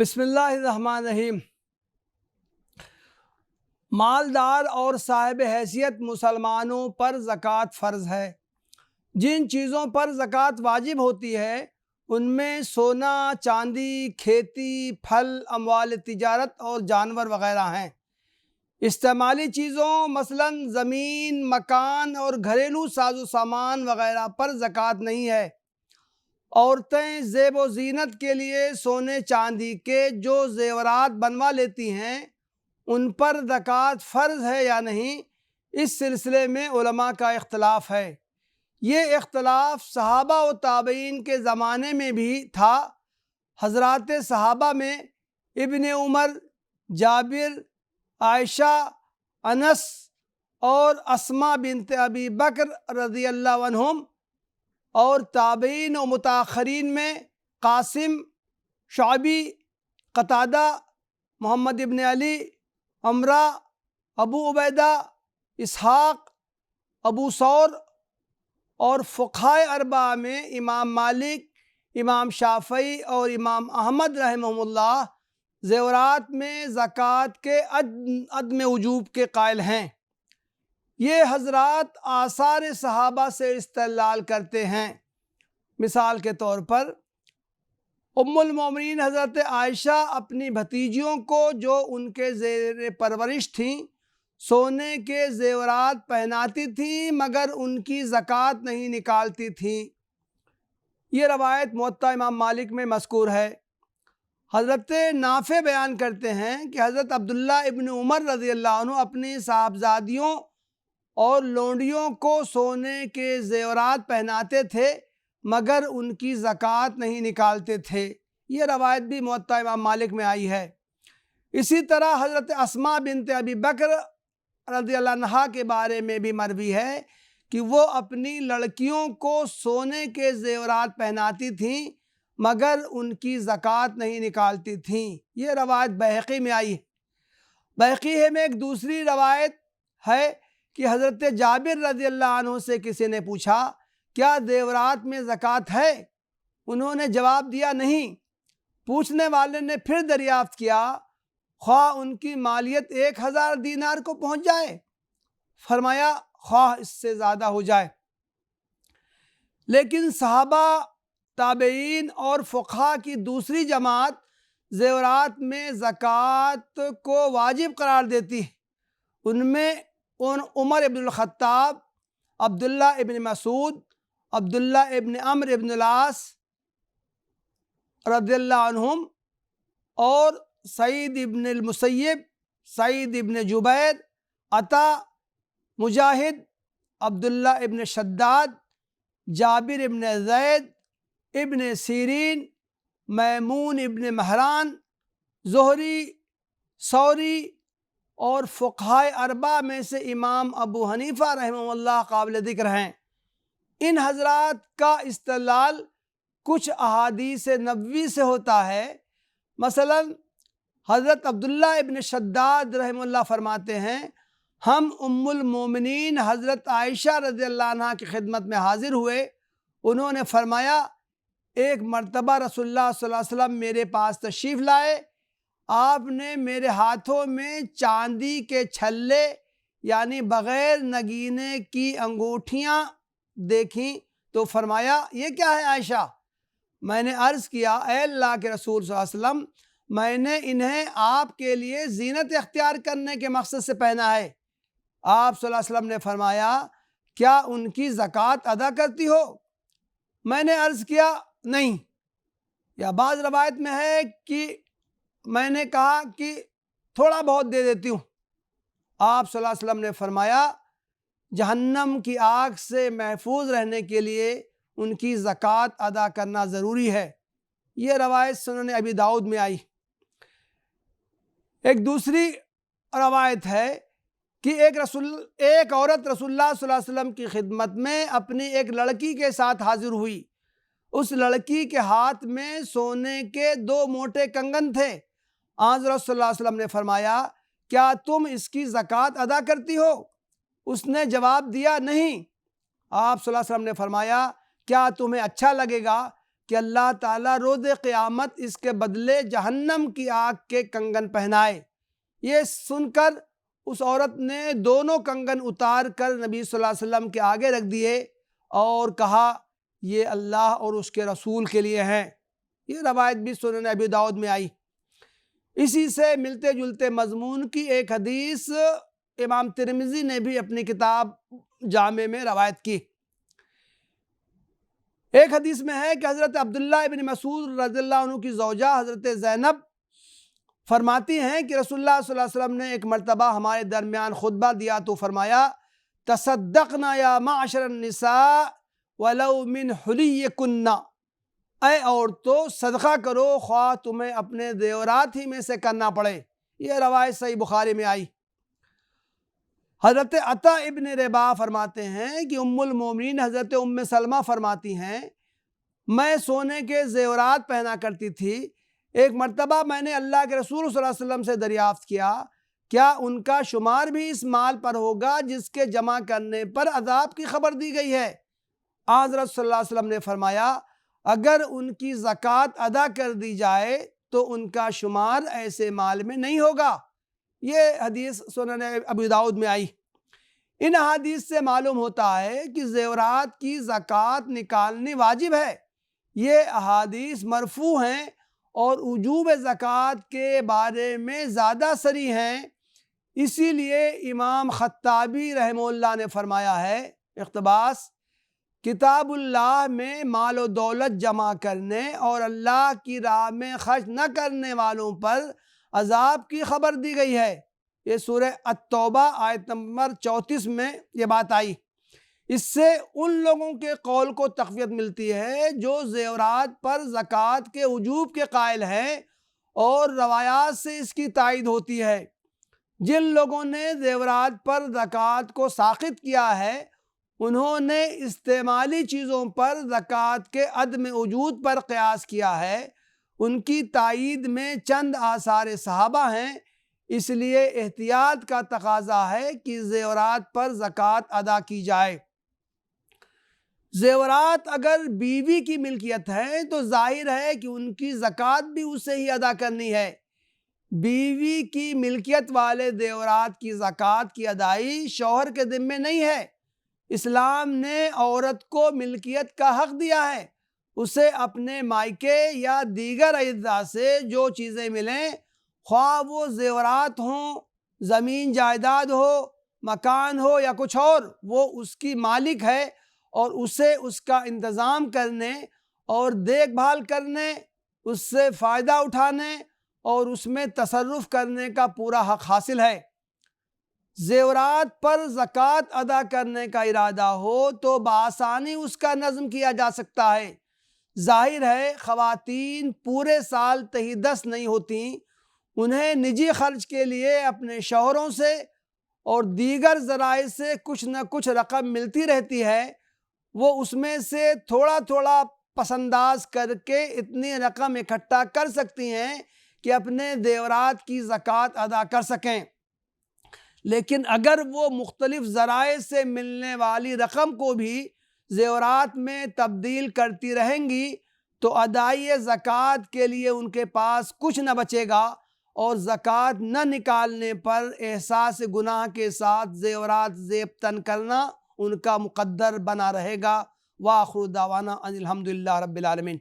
بسم اللہ الرحمن الرحیم۔ مالدار اور صاحب حیثیت مسلمانوں پر زکوٰۃ فرض ہے۔ جن چیزوں پر زکوٰۃ واجب ہوتی ہے ان میں سونا، چاندی، کھیتی، پھل، اموال تجارت اور جانور وغیرہ ہیں۔ استعمالی چیزوں مثلاً زمین، مکان اور گھریلو ساز و سامان وغیرہ پر زکوٰۃ نہیں ہے۔ عورتیں زیب و زینت کے لیے سونے چاندی کے جو زیورات بنوا لیتی ہیں ان پر زکوٰۃ فرض ہے یا نہیں، اس سلسلے میں علماء کا اختلاف ہے۔ یہ اختلاف صحابہ و تابعین کے زمانے میں بھی تھا۔ حضرات صحابہ میں ابن عمر، جابر، عائشہ، انس اور اسماء بنت ابی بکر رضی اللہ عنہم، اور تابعین و متاخرین میں قاسم، شعبی، قتادہ، محمد ابن علی، عمرہ، ابو عبیدہ، اسحاق، ابو ثور اور فقہائے اربعہ میں امام مالک، امام شافعی اور امام احمد رحمہم اللہ زیورات میں زکوٰۃ کے عدم وجوب کے قائل ہیں۔ یہ حضرات آثار صحابہ سے استدلال کرتے ہیں۔ مثال کے طور پر ام المومنین حضرت عائشہ اپنی بھتیجیوں کو جو ان کے زیر پرورش تھیں سونے کے زیورات پہناتی تھیں مگر ان کی زکوٰۃ نہیں نکالتی تھیں۔ یہ روایت موطا امام مالک میں مذکور ہے۔ حضرت نافع بیان کرتے ہیں کہ حضرت عبداللہ ابن عمر رضی اللہ عنہ اپنی صاحبزادیوں اور لونڈیوں کو سونے کے زیورات پہناتے تھے مگر ان کی زکوٰۃ نہیں نکالتے تھے۔ یہ روایت بھی موطا امام مالک میں آئی ہے۔ اسی طرح حضرت اسماء بنت ابی بکر رضی اللہ عنہا کے بارے میں بھی مروی ہے کہ وہ اپنی لڑکیوں کو سونے کے زیورات پہناتی تھیں مگر ان کی زکوٰۃ نہیں نکالتی تھیں۔ یہ روایت بیہقی میں آئی ہے۔ بیہقی میں ایک دوسری روایت ہے کہ حضرت جابر رضی اللہ عنہ سے کسی نے پوچھا کیا زیورات میں زکوٰۃ ہے؟ انہوں نے جواب دیا نہیں۔ پوچھنے والے نے پھر دریافت کیا خواہ ان کی مالیت 1000 دینار کو پہنچ جائے؟ فرمایا خواہ اس سے زیادہ ہو جائے۔ لیکن صحابہ، تابعین اور فقہا کی دوسری جماعت زیورات میں زکوٰۃ کو واجب قرار دیتی ہے۔ ان میں عمر ابن الخطاب، عبداللہ ابن مسعود، عبداللہ ابن عمرو ابن العاص رضی اللہ عنہم اور سعید ابن المسیب، سعید ابن جبیر، عطا، مجاہد، عبداللہ ابن شداد، جابر ابن زید، ابن سیرین، میمون ابن مہران، زہری، ثوری اور فقہائے اربعہ میں سے امام ابو حنیفہ رحمہ اللہ قابل ذکر ہیں۔ ان حضرات کا استدلال کچھ احادیث نبوی سے ہوتا ہے۔ مثلا حضرت عبداللہ ابن شداد رحمہ اللہ فرماتے ہیں ہم ام المومنین حضرت عائشہ رضی اللہ عنہ کی خدمت میں حاضر ہوئے۔ انہوں نے فرمایا ایک مرتبہ رسول اللہ صلی اللہ علیہ وسلم میرے پاس تشریف لائے، آپ نے میرے ہاتھوں میں چاندی کے چھلے یعنی بغیر نگینے کی انگوٹھیاں دیکھیں تو فرمایا یہ کیا ہے عائشہ؟ میں نے عرض کیا اے اللہ کے رسول صلی اللہ علیہ وسلم میں نے انہیں آپ کے لیے زینت اختیار کرنے کے مقصد سے پہنا ہے۔ آپ صلی اللہ علیہ وسلم نے فرمایا کیا ان کی زکوٰۃ ادا کرتی ہو؟ میں نے عرض کیا نہیں، یا بعض روایت میں ہے کہ میں نے کہا کہ تھوڑا بہت دے دیتی ہوں۔ آپ صلی اللہ علیہ وسلم نے فرمایا جہنم کی آگ سے محفوظ رہنے کے لیے ان کی زکوٰۃ ادا کرنا ضروری ہے۔ یہ روایت سنن ابی داؤد میں آئی۔ ایک دوسری روایت ہے کہ ایک عورت رسول اللہ صلی اللہ علیہ وسلم کی خدمت میں اپنی ایک لڑکی کے ساتھ حاضر ہوئی۔ اس لڑکی کے ہاتھ میں سونے کے 2 موٹے کنگن تھے۔ حضرت صلی اللہ علیہ وسلم نے فرمایا کیا تم اس کی زکوٰۃ ادا کرتی ہو؟ اس نے جواب دیا نہیں۔ آپ صلی اللہ علیہ وسلم نے فرمایا کیا تمہیں اچھا لگے گا کہ اللہ تعالیٰ روز قیامت اس کے بدلے جہنم کی آگ کے کنگن پہنائے۔ یہ سن کر اس عورت نے دونوں کنگن اتار کر نبی صلی اللہ علیہ وسلم کے آگے رکھ دیے اور کہا یہ اللہ اور اس کے رسول کے لیے ہیں۔ یہ روایت بھی سنن ابی داؤد میں آئی۔ اسی سے ملتے جلتے مضمون کی ایک حدیث امام ترمذی نے بھی اپنی کتاب جامع میں روایت کی۔ ایک حدیث میں ہے کہ حضرت عبداللہ ابن مسعود رضی اللہ عنہ کی زوجہ حضرت زینب فرماتی ہیں کہ رسول اللہ صلی اللہ علیہ وسلم نے ایک مرتبہ ہمارے درمیان خطبہ دیا تو فرمایا تصدقنا یا معشر النساء ولو من حلیکن، اے عورتوں صدقہ کرو خواہ تمہیں اپنے زیورات ہی میں سے کرنا پڑے۔ یہ روایت صحیح بخاری میں آئی۔ حضرت عطا ابن رباح فرماتے ہیں کہ ام المومنین حضرت ام سلمہ فرماتی ہیں میں سونے کے زیورات پہنا کرتی تھی۔ ایک مرتبہ میں نے اللہ کے رسول صلی اللہ علیہ وسلم سے دریافت کیا کیا ان کا شمار بھی اس مال پر ہوگا جس کے جمع کرنے پر عذاب کی خبر دی گئی ہے؟ حضرت صلی اللہ علیہ وسلم نے فرمایا اگر ان کی زکوٰۃ ادا کر دی جائے تو ان کا شمار ایسے مال میں نہیں ہوگا۔ یہ حدیث سنن ابی داؤد میں آئی۔ ان احادیث سے معلوم ہوتا ہے کہ زیورات کی زکوٰۃ نکالنی واجب ہے۔ یہ احادیث مرفوع ہیں اور وجوب زکوٰۃ کے بارے میں زیادہ صریح ہیں۔ اسی لیے امام خطابی رحمہ اللہ نے فرمایا ہے اقتباس کتاب اللہ میں مال و دولت جمع کرنے اور اللہ کی راہ میں خرچ نہ کرنے والوں پر عذاب کی خبر دی گئی ہے۔ یہ سورہ التوبہ آیت نمبر 34 میں یہ بات آئی۔ اس سے ان لوگوں کے قول کو تقویت ملتی ہے جو زیورات پر زکوٰۃ کے وجوب کے قائل ہیں اور روایات سے اس کی تائید ہوتی ہے۔ جن لوگوں نے زیورات پر زکوٰۃ کو ساقط کیا ہے انہوں نے استعمالی چیزوں پر زکوٰۃ کے عدم وجود پر قیاس کیا ہے۔ ان کی تائید میں چند آثار صحابہ ہیں، اس لیے احتیاط کا تقاضا ہے کہ زیورات پر زکوٰۃ ادا کی جائے۔ زیورات اگر بیوی کی ملکیت ہے تو ظاہر ہے کہ ان کی زکوٰۃ بھی اسے ہی ادا کرنی ہے۔ بیوی کی ملکیت والے زیورات کی زکوٰۃ کی ادائی شوہر کے ذمے نہیں ہے۔ اسلام نے عورت کو ملکیت کا حق دیا ہے۔ اسے اپنے مائکے یا دیگر اعضاء سے جو چیزیں ملیں، خواہ وہ زیورات ہوں، زمین جائیداد ہو، مکان ہو یا کچھ اور، وہ اس کی مالک ہے اور اسے اس کا انتظام کرنے اور دیکھ بھال کرنے، اس سے فائدہ اٹھانے اور اس میں تصرف کرنے کا پورا حق حاصل ہے۔ زیورات پر زکوٰۃ ادا کرنے کا ارادہ ہو تو بآسانی اس کا نظم کیا جا سکتا ہے۔ ظاہر ہے خواتین پورے سال تہی دست نہیں ہوتیں، انہیں نجی خرچ کے لیے اپنے شوہروں سے اور دیگر ذرائع سے کچھ نہ کچھ رقم ملتی رہتی ہے۔ وہ اس میں سے تھوڑا تھوڑا پس انداز کر کے اتنی رقم اکٹھا کر سکتی ہیں کہ اپنے زیورات کی زکوٰۃ ادا کر سکیں، لیکن اگر وہ مختلف ذرائع سے ملنے والی رقم کو بھی زیورات میں تبدیل کرتی رہیں گی تو ادائی زکوٰۃ کے لیے ان کے پاس کچھ نہ بچے گا اور زکوٰۃ نہ نکالنے پر احساس گناہ کے ساتھ زیورات زیب تن کرنا ان کا مقدر بنا رہے گا۔ وآخر دعوانا ان الحمدللہ رب العالمین۔